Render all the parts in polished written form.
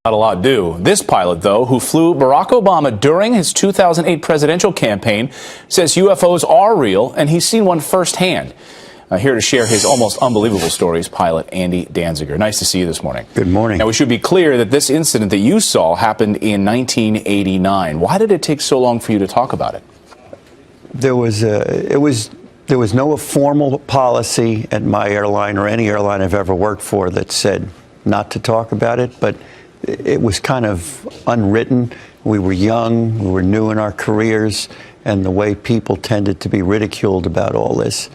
Not a lot do. This pilot, though, who flew Barack Obama during his 2008 presidential campaign, says UFOs are real, and he's seen one firsthand. Here to share his almost unbelievable stories, pilot Andy Danziger. Nice to see you this morning. Good morning. Now, we should be clear that this incident that you saw happened in 1989. Why did it take so long for you to talk about it? There was no formal policy at my airline or any airline I've ever worked for that said not to talk about it, but it was kind of unwritten. We were young, we were new in our careers, and the way people tended to be ridiculed about all this,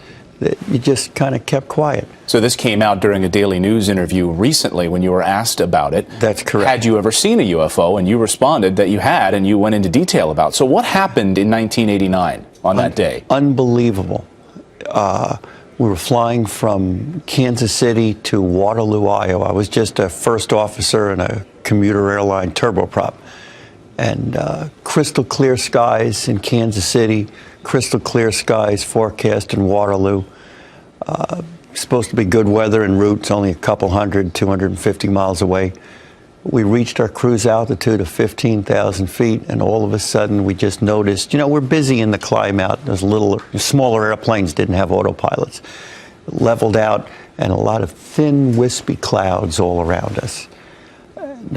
you just kind of kept quiet. So this came out during a Daily News interview recently when you were asked about it. That's correct. Had you ever seen a UFO? And you responded that you had, and you went into detail about. So what happened in 1989 on that day? Unbelievable. We were flying from Kansas City to Waterloo, Iowa. I was just a first officer in a commuter airline turboprop. And crystal clear skies in Kansas City, crystal clear skies forecast in Waterloo. Supposed to be good weather en route. It's only a couple 250 miles away. We reached our cruise altitude of 15,000 feet, and all of a sudden we just noticed, you know, we're busy in the climb out. There's smaller airplanes didn't have autopilots. Leveled out, and a lot of thin, wispy clouds all around us.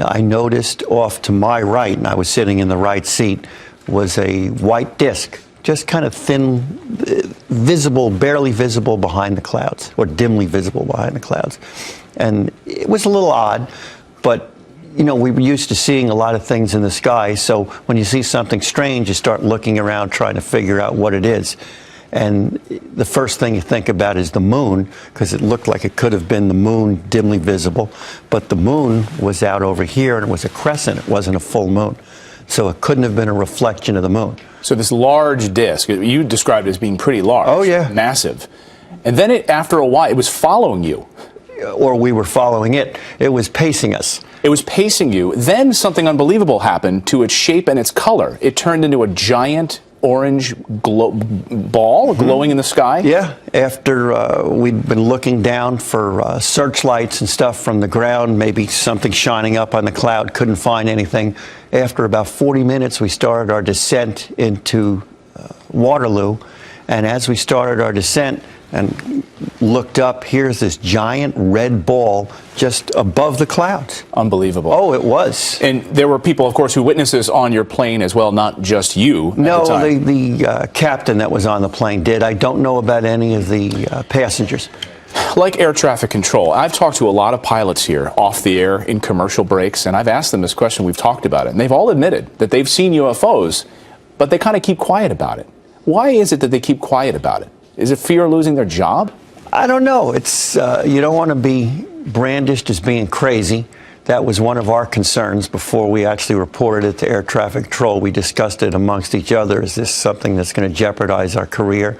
I noticed off to my right, and I was sitting in the right seat, was a white disc, just kind of thin, visible, barely visible behind the clouds, or dimly visible behind the clouds. And it was a little odd, but you know, we were used to seeing a lot of things in the sky, so when you see something strange, you start looking around trying to figure out what it is. And the first thing you think about is the moon, because it looked like it could have been the moon dimly visible, but the moon was out over here and it was a crescent, it wasn't a full moon. So it couldn't have been a reflection of the moon. So this large disk, you described it as being pretty large. Oh, yeah. Massive. And then after a while, it was following you. Or we were following it. It was pacing us. It was pacing you. Then something unbelievable happened to its shape and its color. It turned into a giant orange ball glowing in the sky? Yeah, after we'd been looking down for searchlights and stuff from the ground, maybe something shining up on the cloud, couldn't find anything. After about 40 minutes, we started our descent into Waterloo, and as we started our descent and looked up, here's this giant red ball just above the clouds. Unbelievable. Oh, it was. And there were people, of course, who witnessed this on your plane as well, not just you. No, the captain that was on the plane did. I don't know about any of the passengers. Like air traffic control, I've talked to a lot of pilots here off the air in commercial breaks, and I've asked them this question. We've talked about it, and they've all admitted that they've seen UFOs, but they kind of keep quiet about it. Why is it that they keep quiet about it? Is it fear of losing their job? I don't know. It's you don't want to be brandished as being crazy. That was one of our concerns before we actually reported it to air traffic control. We discussed it amongst each other. Is this something that's going to jeopardize our career?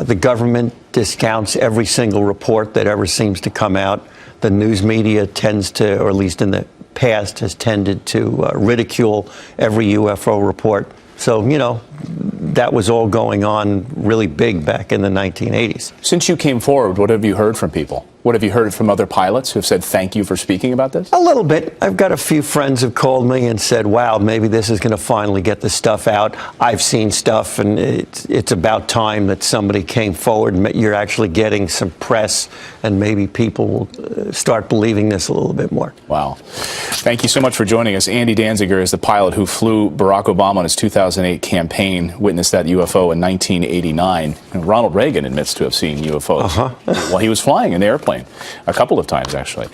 The government discounts every single report that ever seems to come out. The news media tends to, or at least in the past, has tended to ridicule every UFO report. So, you know, that was all going on really big back in the 1980s. Since you came forward, what have you heard from people? What have you heard from other pilots who have said thank you for speaking about this? A little bit. I've got a few friends who've called me and said, wow, maybe this is going to finally get the stuff out. I've seen stuff, and it's about time that somebody came forward and you're actually getting some press, and maybe people will start believing this a little bit more. Wow. Thank you so much for joining us. Andy Danziger is the pilot who flew Barack Obama on his 2008 campaign, witnessed that UFO in 1989. And Ronald Reagan admits to have seen UFOs while he was flying in the airplane. A couple of times, actually.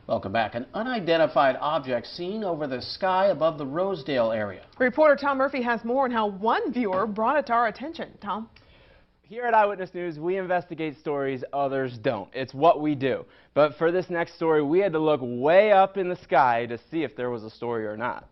Welcome back. An unidentified object seen over the sky above the Rosedale area. Reporter Tom Murphy has more on how one viewer brought it to our attention. Tom? Here at Eyewitness News, we investigate stories others don't. It's what we do. But for this next story, we had to look way up in the sky to see if there was a story or not.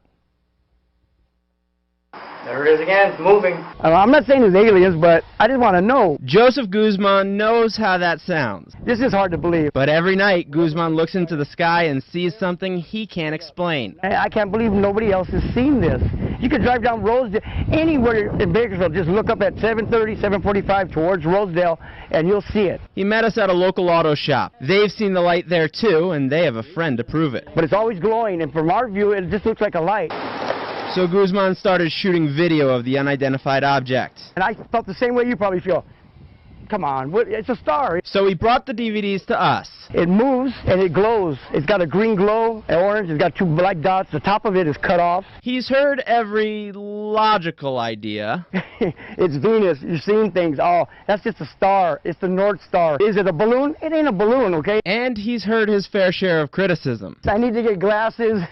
There it is again, it's moving. I'm not saying it's aliens, but I just want to know. Joseph Guzman knows how that sounds. This is hard to believe. But every night, Guzman looks into the sky and sees something he can't explain. I can't believe nobody else has seen this. You can drive down Rosedale, anywhere in Bakersfield, just look up at 7:30, 7:45 towards Rosedale, and you'll see it. He met us at a local auto shop. They've seen the light there too, and they have a friend to prove it. But it's always glowing, and from our view, it just looks like a light. So Guzman started shooting video of the unidentified object. And I felt the same way you probably feel. Come on, it's a star. So he brought the DVDs to us. It moves and it glows. It's got a green glow, an orange, it's got 2 black dots. The top of it is cut off. He's heard every logical idea. It's Venus. You're seeing things. Oh, that's just a star. It's the North Star. Is it a balloon? It ain't a balloon, okay? And he's heard his fair share of criticism. I need to get glasses.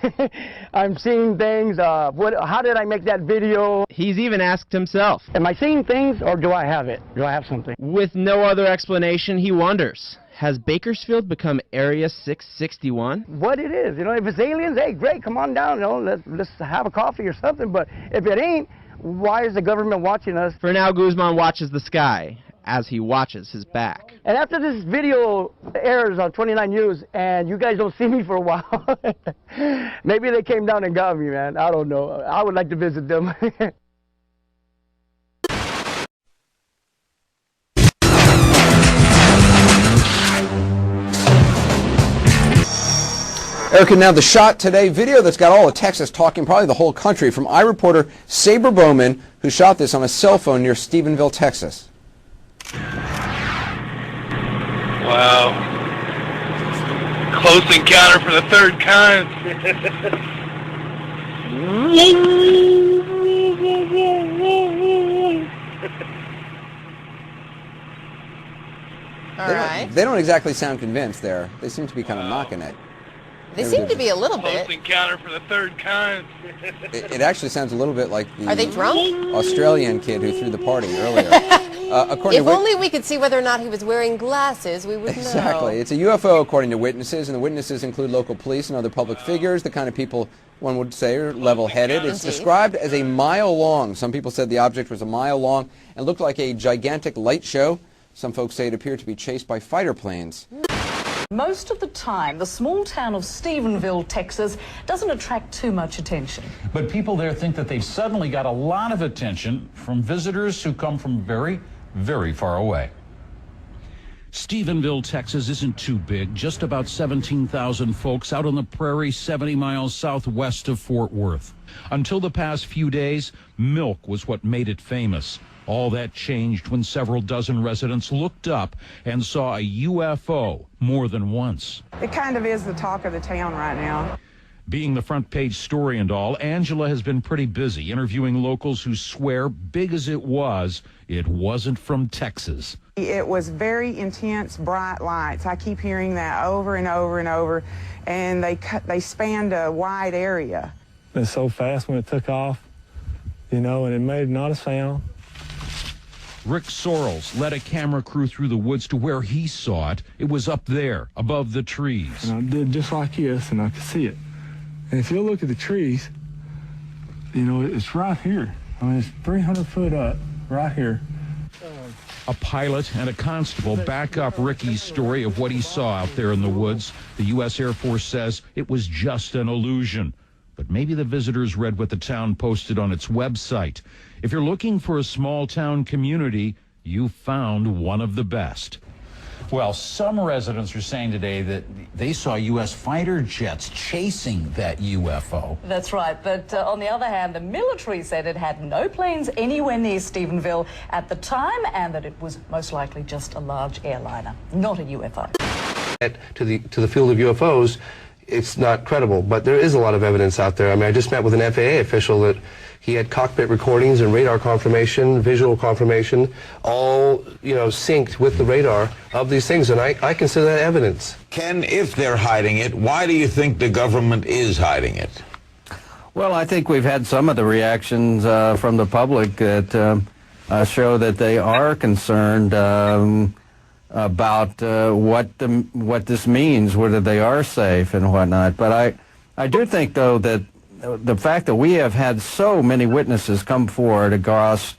I'm seeing things. How did I make that video? He's even asked himself. Am I seeing things or do I have it? Do I have something? With no other explanation, he wonders, has Bakersfield become Area 661? What it is, if it's aliens, hey, great, come on down, let's have a coffee or something. But if it ain't, why is the government watching us? For now, Guzman watches the sky as he watches his back. And after this video airs on 29 News and you guys don't see me for a while, maybe they came down and got me, man. I don't know. I would like to visit them. Erica, now the shot today, video that's got all of Texas talking, probably the whole country, from iReporter Saber Bowman, who shot this on a cell phone near Stephenville, Texas. Wow. Close encounter for the third kind. They don't exactly sound convinced there. They seem to be kind of knocking it. They seem to be a little bit. Close encounter for the third kind. It actually sounds a little bit like the Are they drunk? Australian kid who threw the party earlier. If only we could see whether or not he was wearing glasses, we would know. Exactly. It's a UFO according to witnesses, and the witnesses include local police and other public figures, the kind of people one would say are level-headed. It's described as a mile long. Some people said the object was a mile long and looked like a gigantic light show. Some folks say it appeared to be chased by fighter planes. Most of the time, the small town of Stephenville, Texas, doesn't attract too much attention. But people there think that they've suddenly got a lot of attention from visitors who come from very, very far away. Stephenville, Texas isn't too big, just about 17,000 folks out on the prairie 70 miles southwest of Fort Worth. Until the past few days, milk was what made it famous. All that changed when several dozen residents looked up and saw a UFO more than once. It kind of is the talk of the town right now. Being the front page story and all, Angela has been pretty busy interviewing locals who swear, big as it wasn't from Texas. It was very intense, bright lights. I keep hearing that over and over and over, and they spanned a wide area. It was so fast when it took off, and it made not a sound. Rick Sorrells led a camera crew through the woods to where he saw it. It was up there, above the trees. And I did just like this, and I could see it. And if you look at the trees, it's right here. I mean, it's 300 foot up, right here. A pilot and a constable back up Ricky's story of what he saw out there in the woods. The U.S. Air Force says it was just an illusion. But maybe the visitors read what the town posted on its website. If you're looking for a small town community, you found one of the best. Well, some residents are saying today that they saw U.S. fighter jets chasing that UFO. That's right, but on the other hand, the military said it had no planes anywhere near Stephenville at the time and that it was most likely just a large airliner, not a UFO. To the field of UFOs, it's not credible, but there is a lot of evidence out there. I mean, I just met with an FAA official that he had cockpit recordings and radar confirmation, visual confirmation, all, synced with the radar of these things, and I consider that evidence. Ken, if they're hiding it, why do you think the government is hiding it? Well, I think we've had some of the reactions from the public that show that they are concerned about what this means, whether they are safe and whatnot. But I do think, though, that the fact that we have had so many witnesses come forward across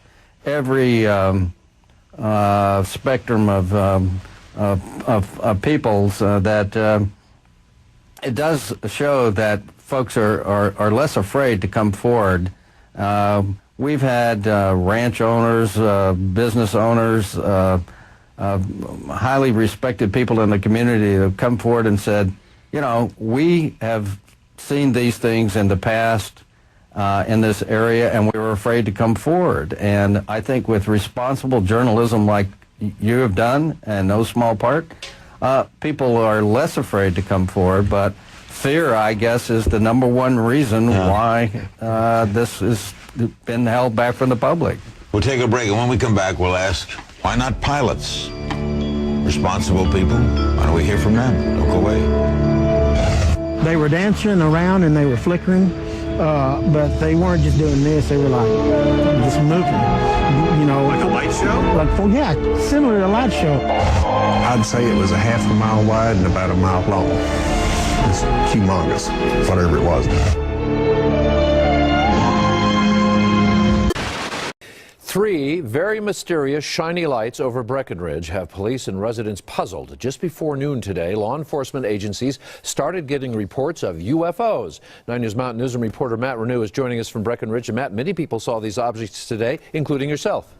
every spectrum of peoples, that it does show that folks are less afraid to come forward We've had ranch owners, business owners, highly respected people in the community that have come forward and said, you know, we have seen these things in the past in this area, and we were afraid to come forward. And I think with responsible journalism like you have done, and no small part, people are less afraid to come forward, but fear, I guess, is the number one reason why this has been held back from the public. We'll take a break, and when we come back, we'll ask, why not pilots? Responsible people? Why don't we hear from them? Don't go away. They were dancing around and they were flickering, but they weren't just doing this, they were like just moving, you know. Like a light show? Like, well, yeah, similar to a light show. I'd say it was a half a mile wide and about a mile long. It's humongous, whatever it was. 3 very mysterious shiny lights over Breckenridge have police and residents puzzled. Just before noon today, law enforcement agencies started getting reports of UFOs. 9 News Mountain Newsroom reporter Matt Renew is joining us from Breckenridge. And Matt, many people saw these objects today, including yourself.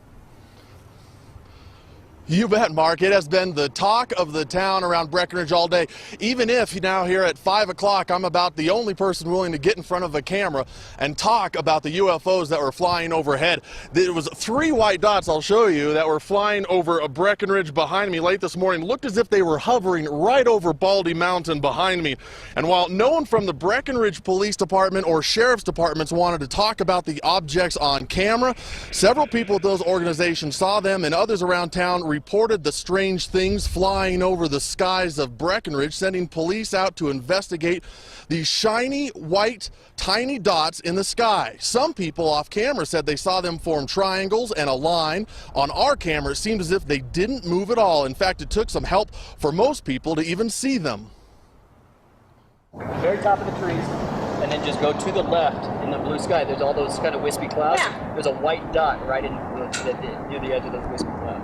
You bet, Mark. It has been the talk of the town around Breckenridge all day. Even if now here at 5 o'clock, I'm about the only person willing to get in front of a camera and talk about the UFOs that were flying overhead. There was 3 white dots, I'll show you, that were flying over a Breckenridge behind me late this morning. Looked as if they were hovering right over Baldy Mountain behind me. And while no one from the Breckenridge Police Department or Sheriff's Departments wanted to talk about the objects on camera, several people at those organizations saw them, and others around town reported the strange things flying over the skies of Breckenridge, sending police out to investigate these shiny, white, tiny dots in the sky. Some people off camera said they saw them form triangles and a line. On our camera, it seemed as if they didn't move at all. In fact, it took some help for most people to even see them. Very top of the trees, and then just go to the left in the blue sky. There's all those kind of wispy clouds. Yeah. There's a white dot right in near the edge of those wispy clouds.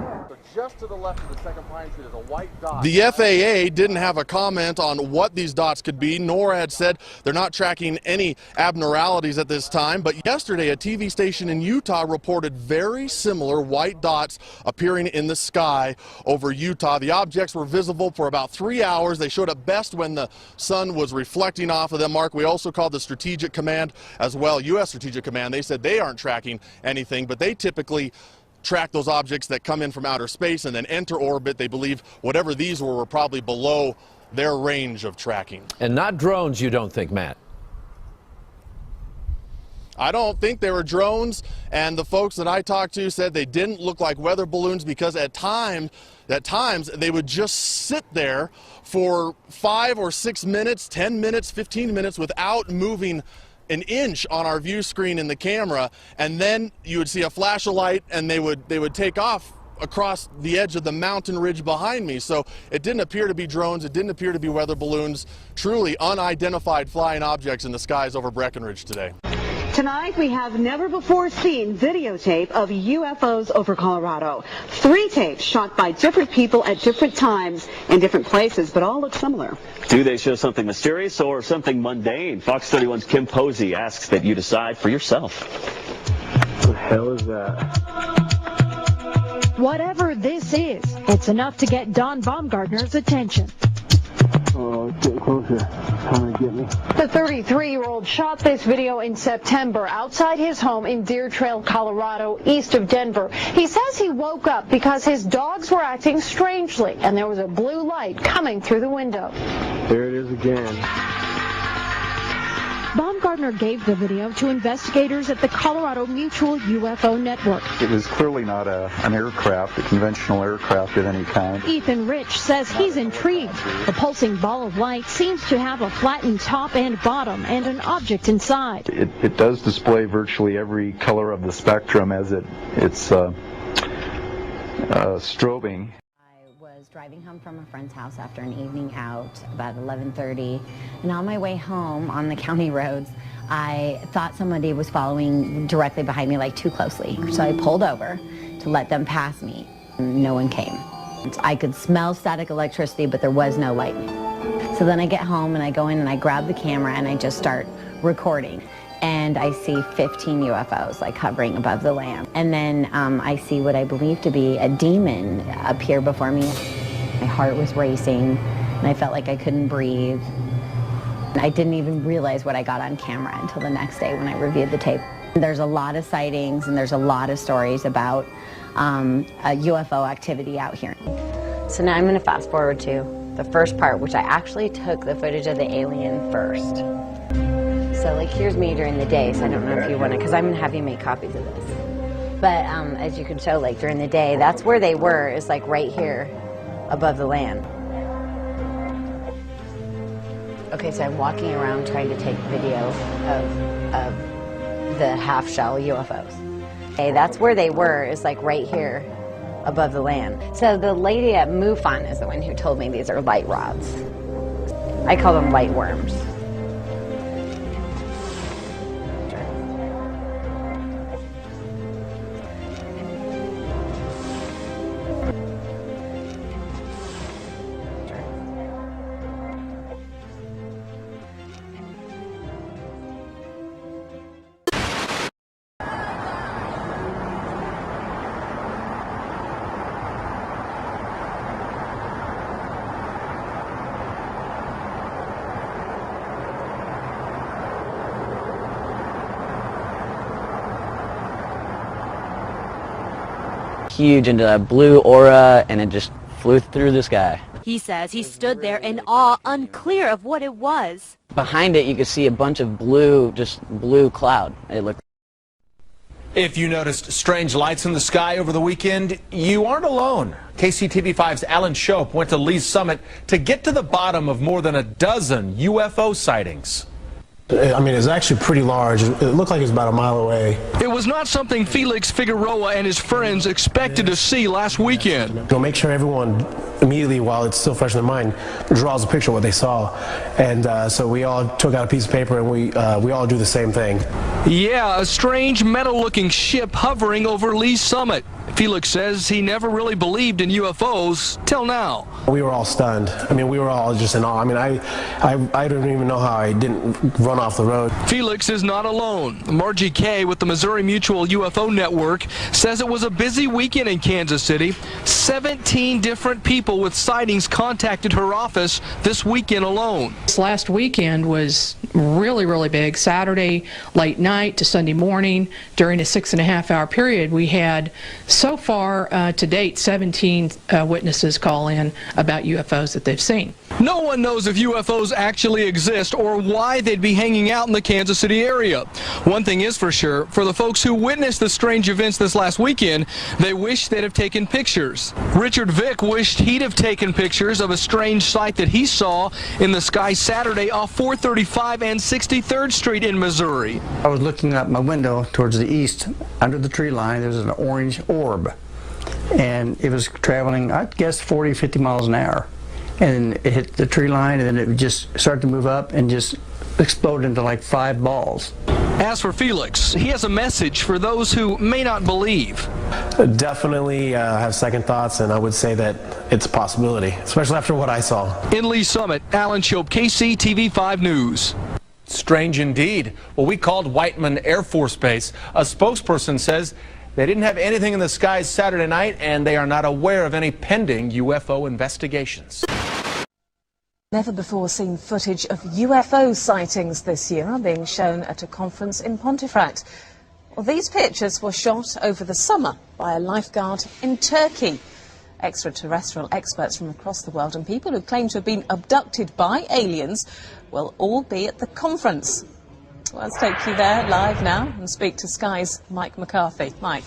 Just to the left of the second pine tree, there's a white dot. The FAA didn't have a comment on what these dots could be, nor had said they're not tracking any abnormalities at this time. But yesterday, a TV station in Utah reported very similar white dots appearing in the sky over Utah. The objects were visible for about 3 hours. They showed up best when the sun was reflecting off of them. Mark, we also called the Strategic Command as well, U.S. Strategic Command. They said they aren't tracking anything, but they typically track those objects that come in from outer space and then enter orbit. They believe whatever these were probably below their range of tracking. And not drones, you don't think, Matt? I don't think they were drones, and the folks that I talked to said they didn't look like weather balloons because at times they would just sit there for 5 or 6 minutes, 10 minutes, 15 minutes without moving an inch on our view screen in the camera, and then you would see a flash of light and they would take off across the edge of the mountain ridge behind me. So it didn't appear to be drones, it didn't appear to be weather balloons, truly unidentified flying objects in the skies over Breckenridge today. Tonight we have never before seen videotape of UFOs over Colorado. 3 tapes shot by different people at different times in different places, but all look similar. Do they show something mysterious or something mundane? Fox 31's Kim Posey asks that you decide for yourself. What the hell is that? Whatever this is, it's enough to get Don Baumgartner's attention. Oh, get closer. Trying to get me. The 33-year-old shot this video in September outside his home in Deer Trail, Colorado, east of Denver. He says he woke up because his dogs were acting strangely, and there was a blue light coming through the window. There it is again. Baumgartner gave the video to investigators at the Colorado Mutual UFO Network. It was clearly not an aircraft, a conventional aircraft of any kind. Ethan Rich says he's intrigued. The pulsing ball of light seems to have a flattened top and bottom and an object inside. It does display virtually every color of the spectrum as it's strobing. Driving home from a friend's house after an evening out about 11:30, and on my way home on the county roads, I thought somebody was following directly behind me, like too closely. So I pulled over to let them pass me. No one came. I could smell static electricity, but there was no lightning. So So then I get home and I go in and I grab the camera and I just start recording. And I see 15 UFOs like hovering above the land. And then I see what I believe to be a demon appear before me. My heart was racing and I felt like I couldn't breathe. I didn't even realize what I got on camera until the next day when I reviewed the tape. There's a lot of sightings and there's a lot of stories about UFO activity out here. So now I'm going to fast forward to the first part, which I actually took the footage of the alien first. So like here's me during the day, so I don't know if you want to, because I'm going to have you make copies of this. But as you can show, like during the day, that's where they were, is like right here above the land. Okay, so I'm walking around trying to take video of the half-shell UFOs. Okay, that's where they were, is like right here above the land. So the lady at MUFON is the one who told me these are light rods. I call them light worms. Huge into a blue aura, and it just flew through the sky. He says he stood there in awe, unclear of what it was. Behind it, you could see a bunch of blue, just blue cloud. It looked. If you noticed strange lights in the sky over the weekend, you aren't alone. KCTV5's Alan Shope went to Lee's Summit to get to the bottom of more than a dozen UFO sightings. I mean, it's actually pretty large. It looked like it was about a mile away. It was not something Felix Figueroa and his friends expected to see last weekend. We'll make sure everyone immediately, while it's still fresh in their mind, draws a picture of what they saw. And so we all took out a piece of paper and we all do the same thing. Yeah, a strange metal-looking ship hovering over Lee's Summit. Felix says he never really believed in UFOs till now. We were all stunned. I mean, we were all just in awe. I mean, I don't even know how I didn't run off the road. Felix is not alone. Margie Kay with the Missouri Mutual UFO Network says it was a busy weekend in Kansas City. 17 different people with sightings contacted her office this weekend alone. This last weekend was really, really big. Saturday late night to Sunday morning during a 6.5-hour period, we had so far to date 17 witnesses call in about UFOs that they've seen. No one knows if UFOs actually exist or why they'd be hanging out in the Kansas City area. One thing is for sure, for the folks who witnessed the strange events this last weekend, they wish they'd have taken pictures. Richard Vick wished he'd have taken pictures of a strange sight that he saw in the sky Saturday off 435 and 63rd Street in Missouri. I was looking out my window towards the east. Under the tree line, there was an orange orb. And it was traveling, I'd guess, 40, 50 miles an hour. And it hit the tree line, and then it would just start to move up and just explode into like 5 balls. As for Felix, he has a message for those who may not believe. Definitely have second thoughts, and I would say that it's a possibility, especially after what I saw. In Lee's Summit, Alan Shope, KCTV5 News. Strange indeed. Well, we called Whiteman Air Force Base. A spokesperson says they didn't have anything in the skies Saturday night, and they are not aware of any pending UFO investigations. Never before seen footage of UFO sightings this year are being shown at a conference in Pontefract. Well, these pictures were shot over the summer by a lifeguard in Turkey. Extraterrestrial experts from across the world and people who claim to have been abducted by aliens will all be at the conference. Well, let's take you there live now and speak to Sky's Mike McCarthy. Mike.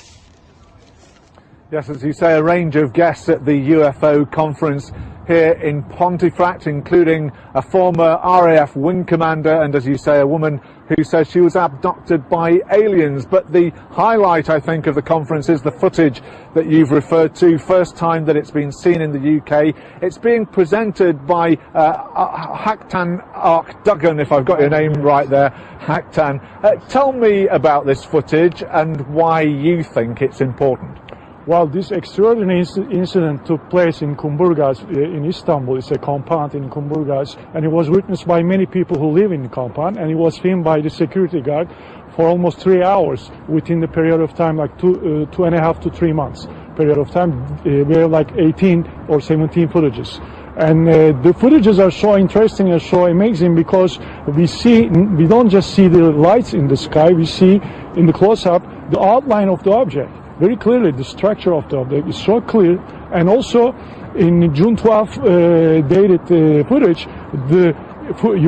Yes, as you say, a range of guests at the UFO conference here in Pontefract, including a former RAF wing commander and, as you say, a woman who says she was abducted by aliens. But the highlight, I think, of the conference is the footage that you've referred to. First time that it's been seen in the UK. It's being presented by Haktan Arkduggan, if I've got your name right there, Haktan. Tell me about this footage and why you think it's important. Well, this extraordinary incident took place in Kumburgaz in Istanbul. It's a compound in Kumburgaz, and it was witnessed by many people who live in the compound, and it was filmed by the security guard for almost 3 hours within the period of time, like 2.5 to 3 months period of time. We have like 18 or 17 footages. And the footages are so interesting and so amazing because we don't just see the lights in the sky, we see in the close-up the outline of the object. Very clearly, the structure of the object is so clear. And also, in June 12 dated footage, the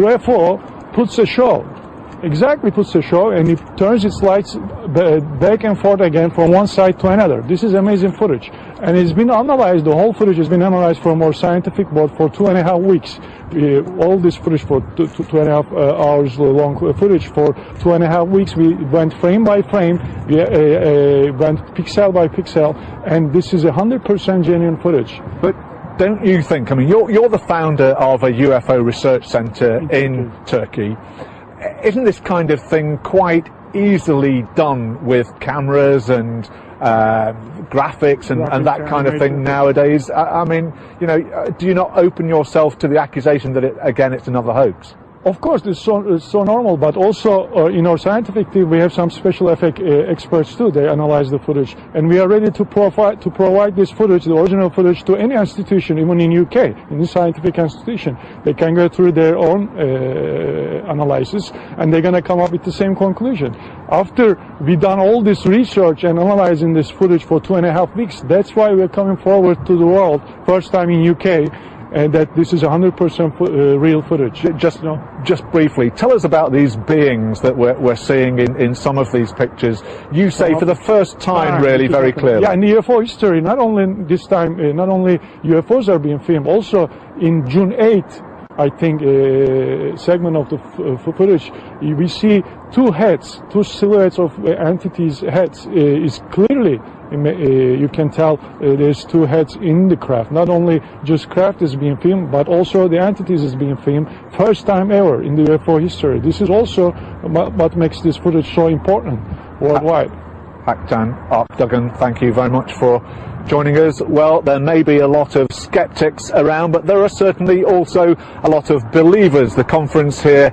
UFO puts a show. Exactly puts a show, and it turns its lights back and forth again from one side to another. This is amazing footage, and it's been analyzed. The whole footage has been analyzed from our scientific board for 2.5 weeks. All this footage for 2.5 hours long footage for 2.5 weeks. We went frame by frame, we went pixel by pixel, and this is 100% genuine footage. But don't you think? I mean, you're the founder of a UFO research center in Turkey. Isn't this kind of thing quite easily done with cameras and graphics and that kind of thing nowadays? I mean, you know, do you not open yourself to the accusation that it's another hoax? Of course, it's so normal, but also in our scientific team we have some special effect experts too. They analyze the footage, and we are ready to provide this footage, the original footage, to any institution, even in UK, in the scientific institution. They can go through their own analysis, and they're going to come up with the same conclusion. After we done all this research and analyzing this footage for 2.5 weeks, that's why we're coming forward to the world, first time in UK. And that this is 100% real footage. Just briefly, tell us about these beings that we're seeing in some of these pictures. You say for the first time, really, very clearly. Yeah, in the UFO history, not only this time, not only UFOs are being filmed, also in June 8th, I think, segment of the footage, we see two heads, two silhouettes of entities' heads. Is clearly, you can tell there's two heads in the craft. Not only just craft is being filmed, but also the entities is being filmed. First time ever in the UFO history. This is also what makes this footage so important worldwide. Haktan Duggan, thank you very much for joining us. Well, there may be a lot of skeptics around, but there are certainly also a lot of believers. The conference here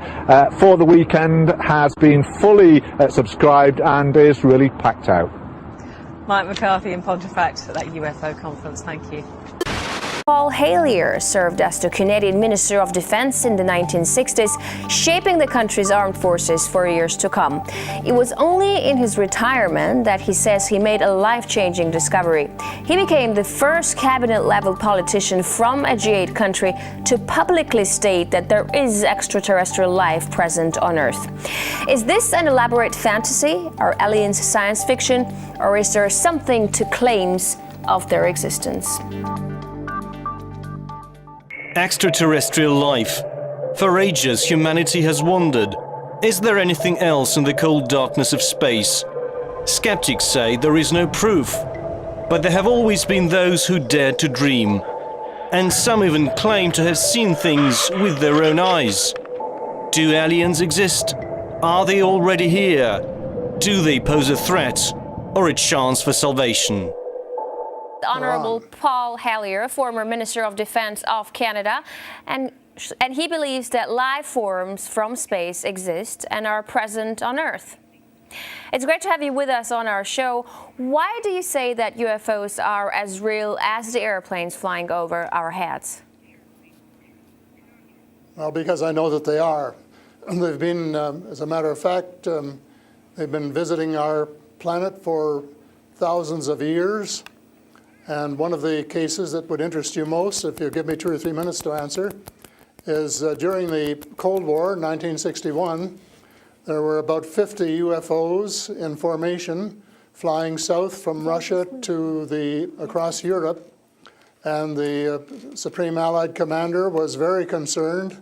for the weekend has been fully subscribed and is really packed out. Mike McCarthy in Pontefract at that UFO conference. Thank you. Paul Hellyer served as the Canadian Minister of Defense in the 1960s, shaping the country's armed forces for years to come. It was only in his retirement that he says he made a life-changing discovery. He became the first cabinet-level politician from a G8 country to publicly state that there is extraterrestrial life present on Earth. Is this an elaborate fantasy? Are aliens science fiction? Or is there something to claims of their existence? Extraterrestrial life. For ages, humanity has wondered, is there anything else in the cold darkness of space? Skeptics say there is no proof, but there have always been those who dared to dream. And some even claim to have seen things with their own eyes. Do aliens exist? Are they already here? Do they pose a threat or a chance for salvation? Honorable Paul Hellyer, former Minister of Defense of Canada, and he believes that life forms from space exist and are present on Earth. It's great to have you with us on our show. Why do you say that UFOs are as real as the airplanes flying over our heads? Well, because I know that they are. They've been, as a matter of fact, they've been visiting our planet for thousands of years. And one of the cases that would interest you most, if you give me 2 or 3 minutes to answer, is during the Cold War, 1961, there were about 50 UFOs in formation flying south from Russia to across Europe. And the Supreme Allied Commander was very concerned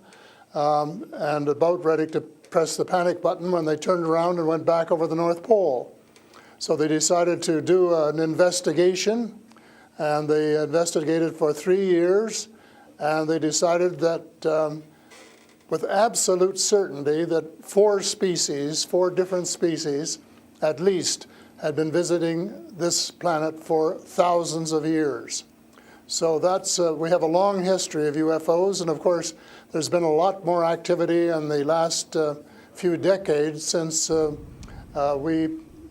and about ready to press the panic button when they turned around and went back over the North Pole. So they decided to do an investigation. And they investigated for 3 years, and they decided that with absolute certainty that 4 different species at least, had been visiting this planet for thousands of years. So that's, we have a long history of UFOs, and of course there's been a lot more activity in the last few decades since we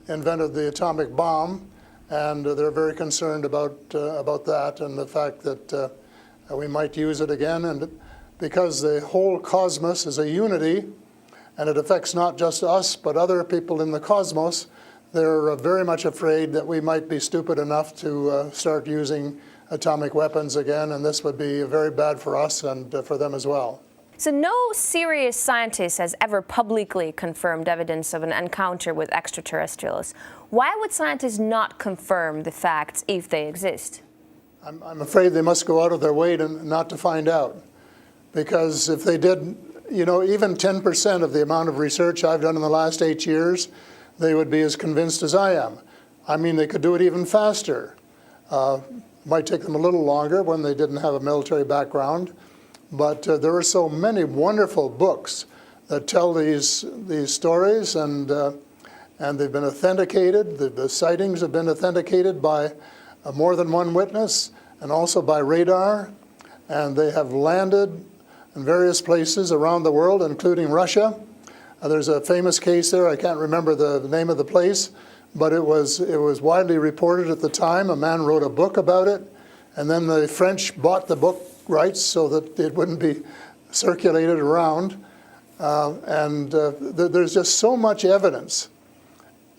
invented the atomic bomb, and they're very concerned about that and the fact that we might use it again. And because the whole cosmos is a unity, and it affects not just us, but other people in the cosmos, they're very much afraid that we might be stupid enough to start using atomic weapons again, and this would be very bad for us and for them as well. So no serious scientist has ever publicly confirmed evidence of an encounter with extraterrestrials. Why would scientists not confirm the facts if they exist? I'm afraid they must go out of their way not to find out. Because if they did, you know, even 10% of the amount of research I've done in the last 8 years, they would be as convinced as I am. I mean, they could do it even faster. Might take them a little longer when they didn't have a military background. But there are so many wonderful books that tell these stories, and they've been authenticated. The sightings have been authenticated by more than one witness, and also by radar. And they have landed in various places around the world, including Russia. There's a famous case there. I can't remember the name of the place, but it was widely reported at the time. A man wrote a book about it, and then the French bought the book rights so that it wouldn't be circulated around. There's just so much evidence.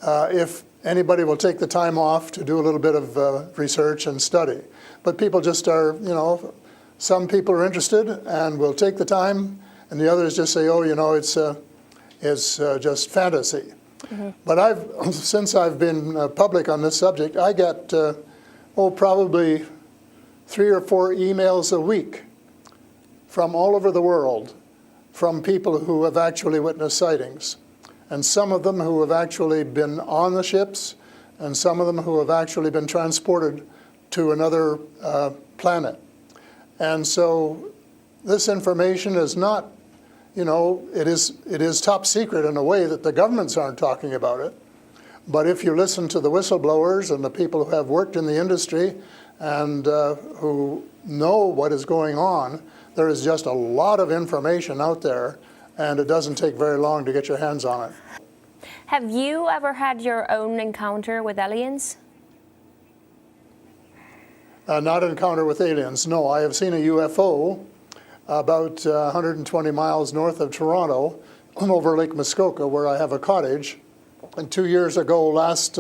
If anybody will take the time off to do a little bit of research and study. But people just are, you know, some people are interested and will take the time, and the others just say, oh, you know, it's just fantasy. Mm-hmm. But since I've been public on this subject, I get, probably 3 or 4 emails a week from all over the world from people who have actually witnessed sightings. And some of them who have actually been on the ships, and some of them who have actually been transported to another planet. And so this information is not, you know, it is top secret in a way that the governments aren't talking about it. But if you listen to the whistleblowers and the people who have worked in the industry and who know what is going on, there is just a lot of information out there, and it doesn't take very long to get your hands on it. Have you ever had your own encounter with aliens? Not an encounter with aliens, no. I have seen a UFO about 120 miles north of Toronto over Lake Muskoka, where I have a cottage. And 2 years ago, last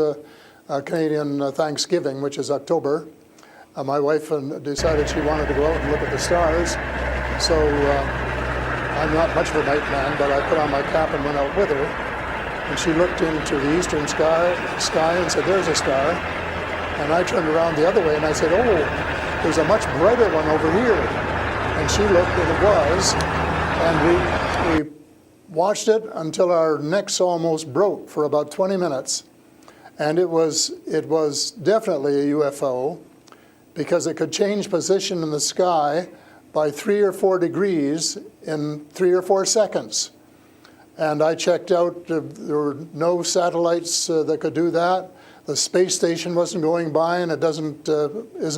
Canadian Thanksgiving, which is October, my wife decided she wanted to go out and look at the stars. So I'm not much of a night man, but I put on my cap and went out with her. And she looked into the eastern sky and said, there's a star. And I turned around the other way and I said, oh, there's a much brighter one over here. And she looked, and it was. And we watched it until our necks almost broke for about 20 minutes. And it was definitely a UFO, because it could change position in the sky by 3 or 4 degrees in 3 or 4 seconds. And I checked out, there were no satellites that could do that. The space station wasn't going by, and it isn't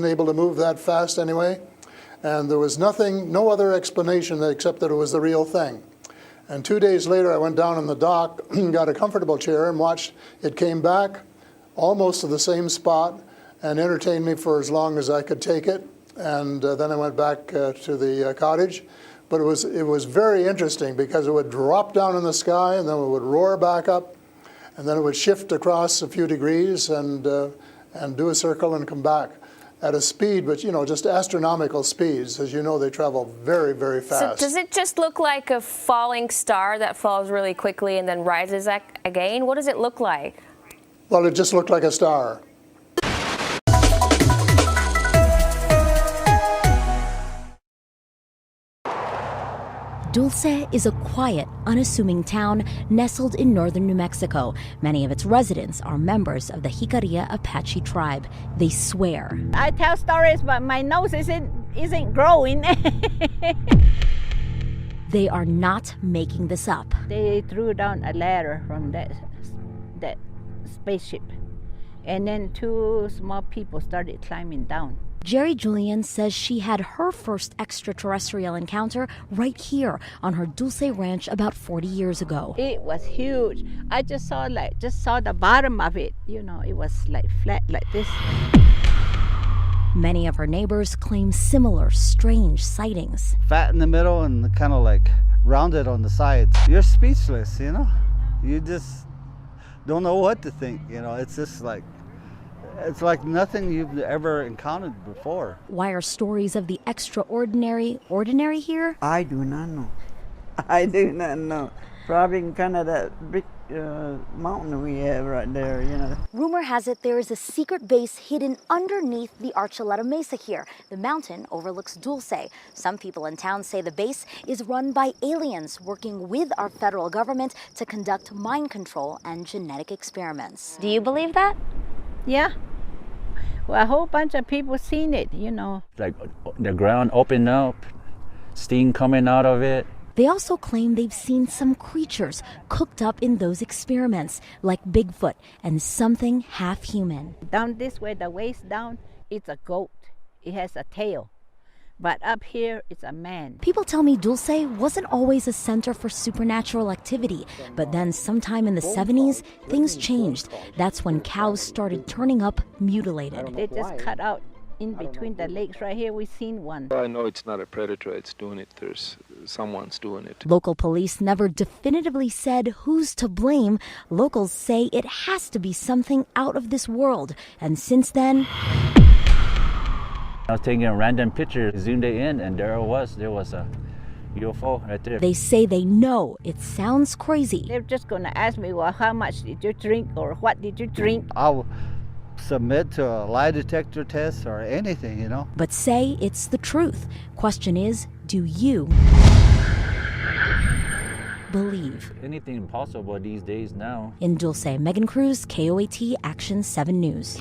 able to move that fast anyway. And there was no other explanation except that it was the real thing. And 2 days later, I went down in the dock, got a comfortable chair, and watched it came back almost to the same spot and entertained me for as long as I could take it. And then I went back to the cottage. But it was very interesting, because it would drop down in the sky, and then it would roar back up, and then it would shift across a few degrees and do a circle and come back at a speed, but, you know, just astronomical speeds. As you know, they travel very, very fast. So does it just look like a falling star that falls really quickly and then rises again? What does it look like? Well, it just looked like a star. Dulce is a quiet, unassuming town nestled in northern New Mexico. Many of its residents are members of the Jicarilla Apache tribe. They swear. I tell stories, but my nose isn't growing. They are not making this up. They threw down a ladder from that spaceship, and then two small people started climbing down. Jerry Julian says she had her first extraterrestrial encounter right here on her Dulce Ranch about 40 years ago. It was huge. I just saw the bottom of it. You know, it was like flat like this. Many of her neighbors claim similar strange sightings. Fat in the middle and kind of like rounded on the sides. You're speechless, you know? You just don't know what to think, you know? It's just like, it's like nothing you've ever encountered before. Why are stories of the extraordinary ordinary here? I do not know. I do not know. Probably in kind of that big mountain we have right there, you know. Rumor has it there is a secret base hidden underneath the Archuleta Mesa here. The mountain overlooks Dulce. Some people in town say the base is run by aliens working with our federal government to conduct mind control and genetic experiments. Do you believe that? Yeah. Well, a whole bunch of people seen it, you know. Like the ground opened up, steam coming out of it. They also claim they've seen some creatures cooked up in those experiments, like Bigfoot and something half human. Down this way, the waist down, it's a goat. It has a tail. But up here, it's a man. People tell me Dulce wasn't always a center for supernatural activity, but then sometime in the 70s, things changed. That's when cows started turning up mutilated. They just cut out in between the legs right here. We've seen one. I know it's not a predator, it's doing it. Someone's doing it. Local police never definitively said who's to blame. Locals say it has to be something out of this world. And since then, I was taking a random picture, zoomed it in, and there was a UFO right there. They say they know it sounds crazy. They're just going to ask me, well, how much did you drink or what did you drink? I'll submit to a lie detector test or anything, you know. But say it's the truth. Question is, do you believe? Anything possible these days now. In Dulce, Megan Cruz, KOAT Action 7 News.